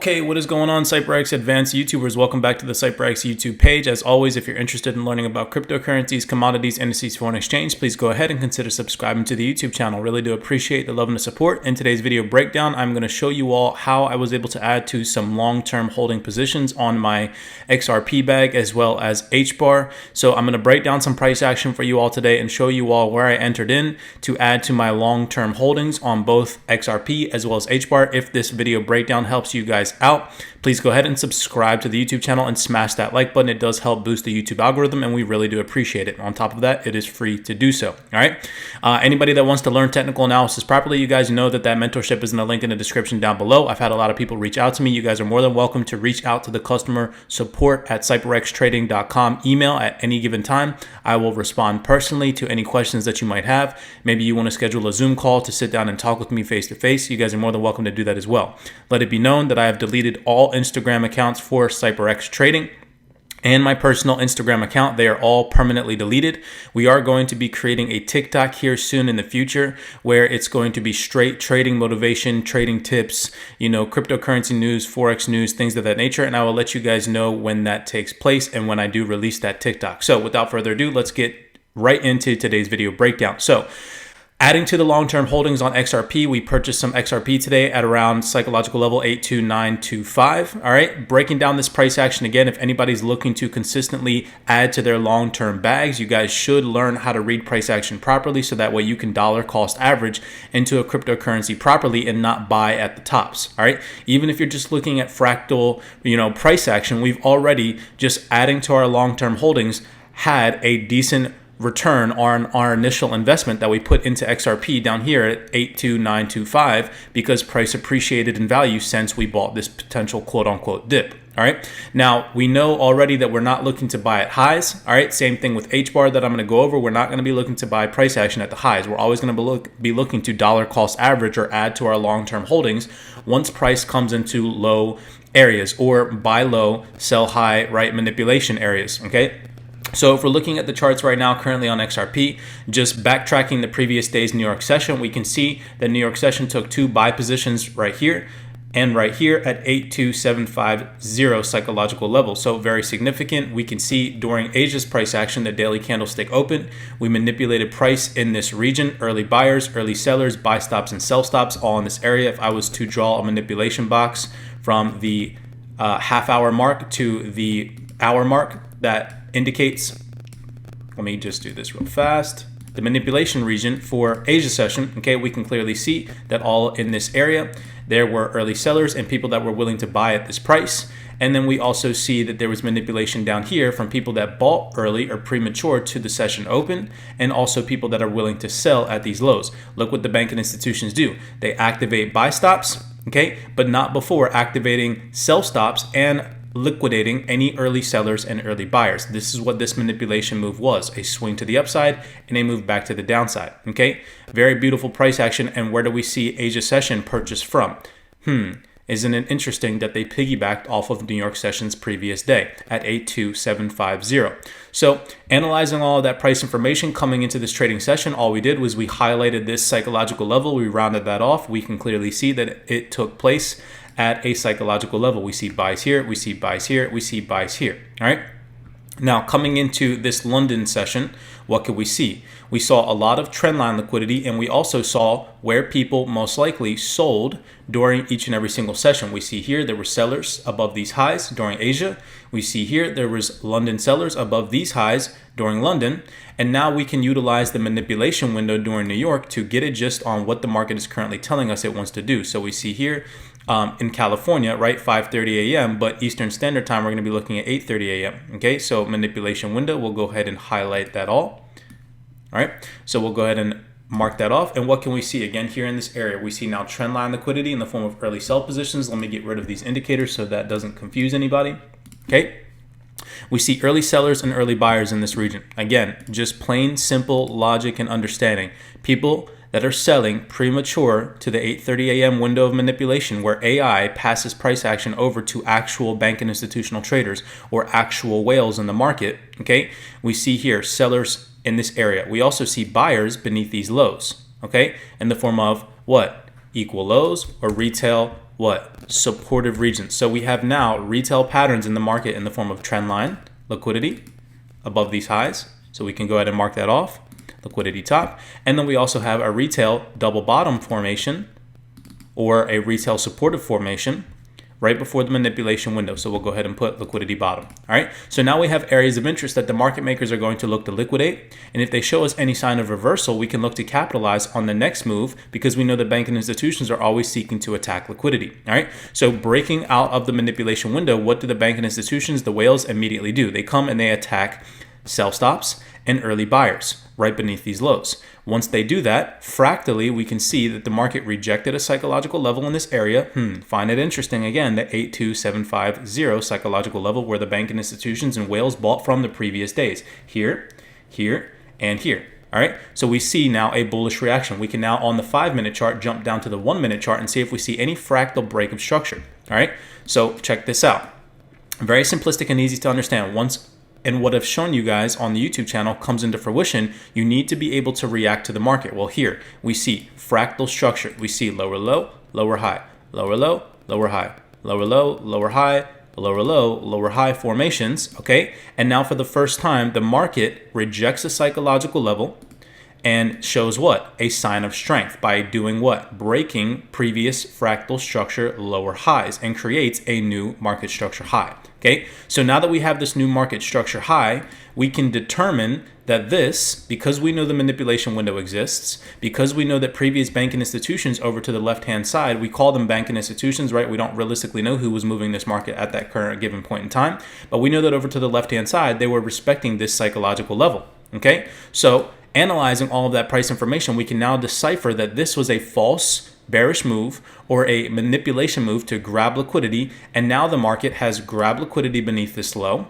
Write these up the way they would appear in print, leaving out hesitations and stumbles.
Okay, what is going on, CYPRX advanced YouTubers? Welcome back to the CYPRX YouTube page. As always, if you're interested in learning about cryptocurrencies, commodities, indices, foreign exchange, please go ahead and consider subscribing to the YouTube channel. Really do appreciate the love and the support. In today's video breakdown, I'm going to show you all how I was able to add to some long-term holding positions on my XRP bag as well as Hbar. So I'm going to break down some price action for you all today and show you all where I entered in to add to my long-term holdings on both XRP as well as Hbar. If this video breakdown helps you guys out, please go ahead and subscribe to the YouTube channel and smash that like button. It does help boost the YouTube algorithm and we really do appreciate it. On top of that, it is free to do so. All right. Anybody that wants to learn technical analysis properly, you guys know that mentorship is in the link in the description down below. I've had a lot of people reach out to me. You guys are more than welcome to reach out to the customer support at CYPRXtrading.com email at any given time. I will respond personally to any questions that you might have. Maybe you want to schedule a Zoom call to sit down and talk with me face to face. You guys are more than welcome to do that as well. Let it be known that I have deleted all Instagram accounts for CYPRX Trading and my personal Instagram account. They are all permanently deleted. We are going to be creating a TikTok here soon in the future where it's going to be straight trading motivation, trading tips, cryptocurrency news, forex news, things of that nature. And I will let you guys know when that takes place and when I do release that TikTok. So without further ado, let's get right into today's video breakdown. So adding to the long-term holdings on XRP, we purchased some XRP today at around psychological level 82925. All right, breaking down this price action again, if anybody's looking to consistently add to their long-term bags, you guys should learn how to read price action properly so that way you can dollar cost average into a cryptocurrency properly and not buy at the tops. All right, even if you're just looking at fractal, price action, we've already just adding to our long-term holdings had a decent return on our initial investment that we put into XRP down here at 82925 because price appreciated in value since we bought this potential quote unquote dip. All right. Now we know already that we're not looking to buy at highs. All right. Same thing with Hbar that I'm going to go over. We're not going to be looking to buy price action at the highs. We're always going to be looking to dollar cost average or add to our long-term holdings once price comes into low areas or buy low, sell high, right? Manipulation areas. Okay. So if we're looking at the charts right now, currently on XRP, just backtracking the previous day's New York session, we can see that New York session took two buy positions right here and right here at 82750 psychological level. So very significant. We can see during Asia's price action, the daily candlestick open, we manipulated price in this region, early buyers, early sellers, buy stops and sell stops all in this area. If I was to draw a manipulation box from the half hour mark to the hour mark, that indicates, let me just do this real fast, the manipulation region for Asia session. Okay, we can clearly see that all in this area there were early sellers and people that were willing to buy at this price. And then we also see that there was manipulation down here from people that bought early or premature to the session open, and also people that are willing to sell at these lows. Look what the banking institutions do. They activate buy stops, okay, but not before activating sell stops and liquidating any early sellers and early buyers. This is what this manipulation move was, a swing to the upside and a move back to the downside. Okay, very beautiful price action. And where do we see Asia session purchase from? Isn't it interesting that they piggybacked off of New York session's previous day at 82750? So analyzing all of that price information coming into this trading session, all we did was we highlighted this psychological level. We rounded that off. We can clearly see that it took place at a psychological level. We see buys here, we see buys here, we see buys here. All right. Now coming into this London session, what could we see? We saw a lot of trendline liquidity, and we also saw where people most likely sold during each and every single session. We see here there were sellers above these highs during Asia. We see here there was London sellers above these highs during London. And now we can utilize the manipulation window during New York to get a gist on what the market is currently telling us it wants to do. So we see here in California, right, 5:30 a.m., but Eastern Standard Time, we're going to be looking at 8:30 a.m. Okay, so manipulation window, we'll go ahead and highlight that all. All right, so we'll go ahead and mark that off. And what can we see again here in this area? We see now trendline liquidity in the form of early sell positions. Let me get rid of these indicators so that doesn't confuse anybody. Okay, we see early sellers and early buyers in this region. Again, just plain simple logic and understanding. People that are selling premature to the 8:30 a.m. window of manipulation where AI passes price action over to actual bank and institutional traders or actual whales in the market. Okay, we see here sellers in this area. We also see buyers beneath these lows, okay, in the form of what? Equal lows or retail what? Supportive regions. So we have now retail patterns in the market in the form of trend line, liquidity above these highs. So we can go ahead and mark that off, liquidity top. And then we also have a retail double bottom formation or a retail supportive formation right before the manipulation window. So we'll go ahead and put liquidity bottom. All right. So now we have areas of interest that the market makers are going to look to liquidate. And if they show us any sign of reversal, we can look to capitalize on the next move because we know that banking institutions are always seeking to attack liquidity. All right. So breaking out of the manipulation window, what do the banking institutions, the whales, immediately do? They come and they attack sell stops and early buyers right beneath these lows. Once they do that, fractally, we can see that the market rejected a psychological level in this area. Find it interesting, again, the 82750 psychological level where the banking institutions and whales bought from the previous days. Here, here, and here. All right, so we see now a bullish reaction. We can now, on the 5-minute chart, jump down to the 1-minute chart and see if we see any fractal break of structure. All right, so check this out. Very simplistic and easy to understand. And what I've shown you guys on the YouTube channel comes into fruition, you need to be able to react to the market. Well, here we see fractal structure. We see lower low, lower high, lower low, lower high, lower low, lower high, lower low, lower high formations, okay? And now for the first time, the market rejects a psychological level and shows what? A sign of strength by doing what? Breaking previous fractal structure lower highs and creates a new market structure high. Okay, so now that we have this new market structure high, we can determine that this, because we know the manipulation window exists, because we know that previous banking institutions over to the left-hand side, we call them banking institutions, right? We don't realistically know who was moving this market at that current given point in time, but we know that over to the left-hand side, they were respecting this psychological level, okay? So analyzing all of that price information, we can now decipher that this was a false bearish move or a manipulation move to grab liquidity, and now the market has grabbed liquidity beneath this low.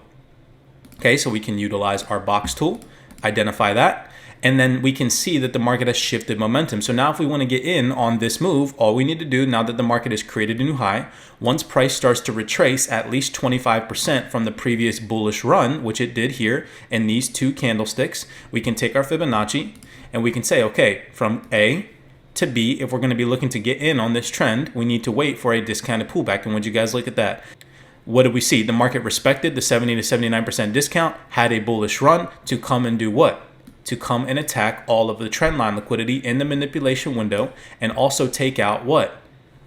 Okay, so we can utilize our box tool, identify that, and then we can see that the market has shifted momentum. So now if we want to get in on this move, all we need to do now that the market has created a new high, once price starts to retrace at least 25% from the previous bullish run, which it did here in these two candlesticks, we can take our Fibonacci and we can say, okay, from A to B, if we're going to be looking to get in on this trend, we need to wait for a discounted pullback. And would you guys look at that? What did we see? The market respected the 70 to 79% discount, had a bullish run to come and do what? To come and attack all of the trend line liquidity in the manipulation window and also take out what?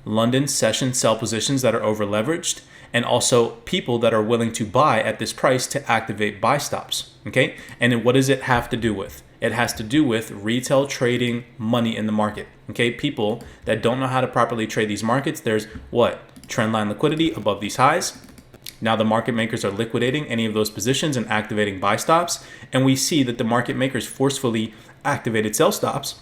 London session sell positions that are over leveraged and also people that are willing to buy at this price to activate buy stops. Okay. And then what does it have to do with? It has to do with retail trading money in the market. Okay. People that don't know how to properly trade these markets, there's what? Trendline liquidity above these highs. Now the market makers are liquidating any of those positions and activating buy stops. And we see that the market makers forcefully activated sell stops,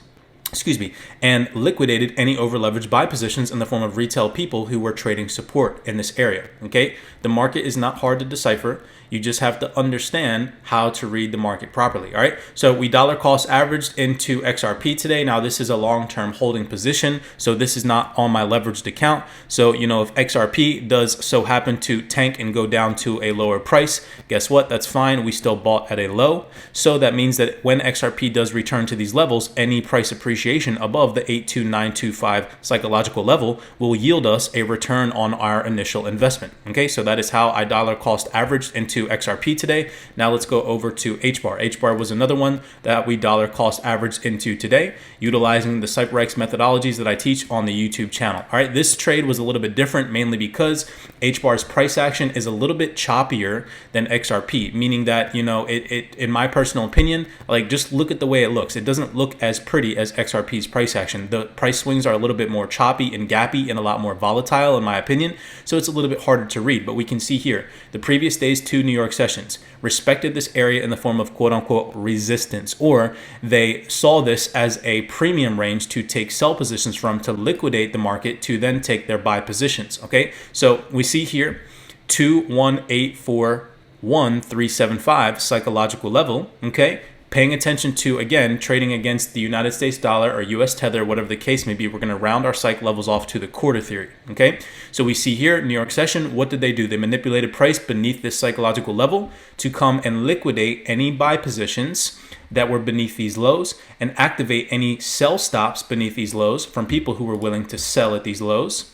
and liquidated any over leveraged buy positions in the form of retail people who were trading support in this area. Okay. The market is not hard to decipher. You just have to understand how to read the market properly. All right. So we dollar cost averaged into XRP today. Now this is a long-term holding position. So this is not on my leveraged account. So, you know, if XRP does so happen to tank and go down to a lower price, guess what? That's fine. We still bought at a low. So that means that when XRP does return to these levels, any price appreciation above the 82925 psychological level will yield us a return on our initial investment. Okay. So that is how I dollar cost averaged into XRP today. Now let's go over to Hbar. Hbar was another one that we dollar cost averaged into today, utilizing the CYPRX methodologies that I teach on the YouTube channel. All right, this trade was a little bit different, mainly because Hbar's price action is a little bit choppier than XRP, meaning that, you know, it in my personal opinion, like just look at the way it looks. It doesn't look as pretty as XRP's price action. The price swings are a little bit more choppy and gappy and a lot more volatile in my opinion. So it's a little bit harder to read, but we can see here the previous day's two New York sessions respected this area in the form of quote unquote resistance, or they saw this as a premium range to take sell positions from to liquidate the market to then take their buy positions. Okay, so we see here 21841,375 psychological level. Okay, paying attention to, again, trading against the United States dollar or US tether, whatever the case may be, we're going to round our psych levels off to the quarter theory. Okay, so we see here New York session, what did they do? They manipulated price beneath this psychological level to come and liquidate any buy positions that were beneath these lows and activate any sell stops beneath these lows from people who were willing to sell at these lows.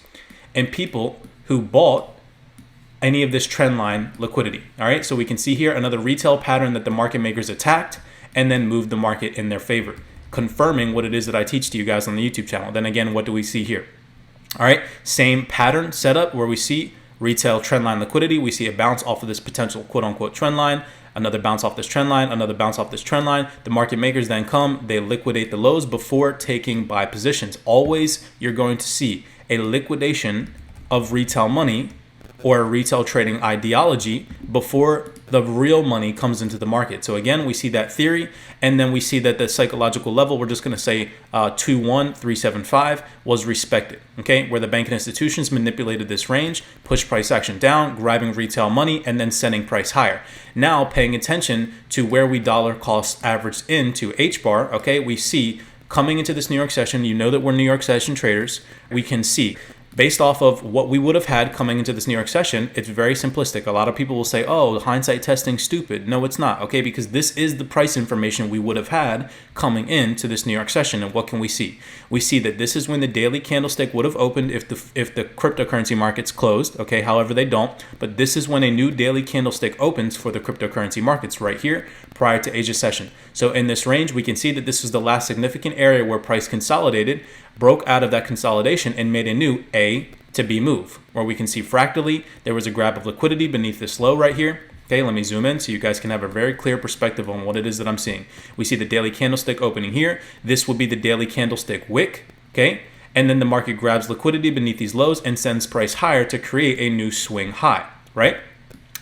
and people who bought any of this trend line liquidity. All right, so we can see here another retail pattern that the market makers attacked and then moved the market in their favor, confirming what it is that I teach to you guys on the YouTube channel. Then again, what do we see here? All right, same pattern setup where we see retail trend line liquidity. We see a bounce off of this potential quote unquote trend line, another bounce off this trend line, another bounce off this trend line. The market makers then come, they liquidate the lows before taking buy positions. Always you're going to see a liquidation of retail money or a retail trading ideology before the real money comes into the market. So again, we see that theory, and then we see that the psychological level, we're just going to say 21375 was respected, okay, where the banking institutions manipulated this range, pushed price action down, grabbing retail money, and then sending price higher. Now paying attention to where we dollar cost averaged into Hbar, okay, we see coming into this New York session, you know that we're New York session traders, we can see based off of what we would have had coming into this New York session, it's very simplistic. A lot of people will say, oh, hindsight testing stupid. No, it's not, okay? Because this is the price information we would have had coming into this New York session. And what can we see? We see that this is when the daily candlestick would have opened if the cryptocurrency markets closed, okay? However, they don't. But this is when a new daily candlestick opens for the cryptocurrency markets right here prior to Asia session. So in this range, we can see that this is the last significant area where price consolidated, broke out of that consolidation and made a new A to B move, where we can see fractally there was a grab of liquidity beneath this low right here. Okay, let me zoom in so you guys can have a very clear perspective on what it is that I'm seeing. We see the daily candlestick opening here. This would be the daily candlestick wick, okay? And then the market grabs liquidity beneath these lows and sends price higher to create a new swing high, right?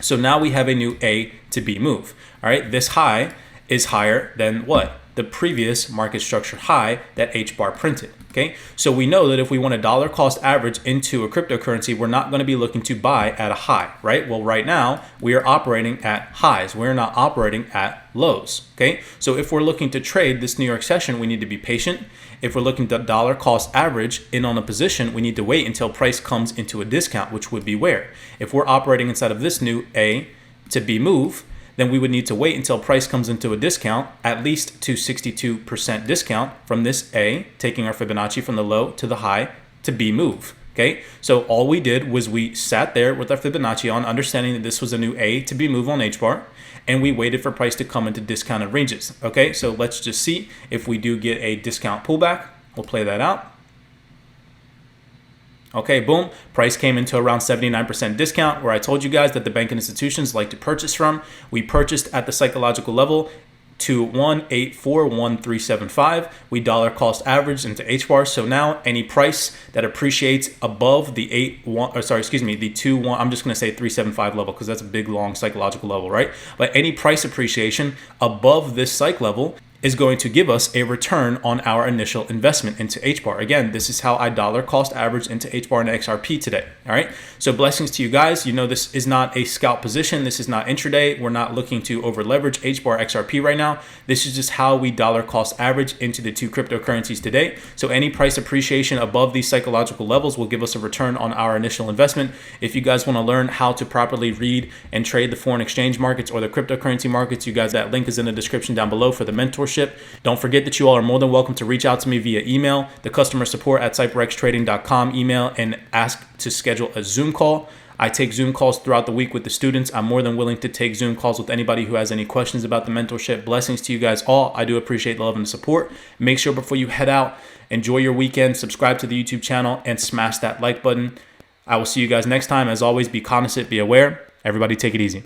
So now we have a new A to B move, all right? This high is higher than what? The previous market structure high that Hbar printed. Okay, so we know that if we want a dollar cost average into a cryptocurrency, we're not going to be looking to buy at a high, right? Well, right now we are operating at highs. We're not operating at lows. Okay, so if we're looking to trade this New York session, we need to be patient. If we're looking to dollar cost average in on a position, we need to wait until price comes into a discount, which would be where? If we're operating inside of this new A to B move, then we would need to wait until price comes into a discount, at least to 62% discount from this A, taking our Fibonacci from the low to the high to B move. Okay, so all we did was we sat there with our Fibonacci on, understanding that this was a new A to B move on Hbar, and we waited for price to come into discounted ranges. Okay, so let's just see if we do get a discount pullback. We'll play that out. Okay, boom, price came into around 79% discount, where I told you guys that the banking institutions like to purchase from. We purchased at the psychological level to 1841375. We dollar cost averaged into Hbar. So now any price that appreciates above the the 21, I'm just going to say 375 level because that's a big long psychological level, right? But any price appreciation above this psych level is going to give us a return on our initial investment into Hbar. Again, this is how I dollar cost average into Hbar and XRP today. All right. So blessings to you guys. You know, this is not a scalp position. This is not intraday. We're not looking to over leverage Hbar XRP right now. This is just how we dollar cost average into the two cryptocurrencies today. So any price appreciation above these psychological levels will give us a return on our initial investment. If you guys want to learn how to properly read and trade the foreign exchange markets or the cryptocurrency markets, you guys, that link is in the description down below for the mentorship. Don't forget that you all are more than welcome to reach out to me via email, the customersupport at CYPRXtrading.com email, and ask to schedule a Zoom call. I take Zoom calls throughout the week with the students. I'm more than willing to take Zoom calls with anybody who has any questions about the mentorship. Blessings to you guys all. I do appreciate the love and the support. Make sure before you head out, enjoy your weekend, subscribe to the YouTube channel, and smash that like button. I will see you guys next time. As always, be cognizant, be aware. Everybody take it easy.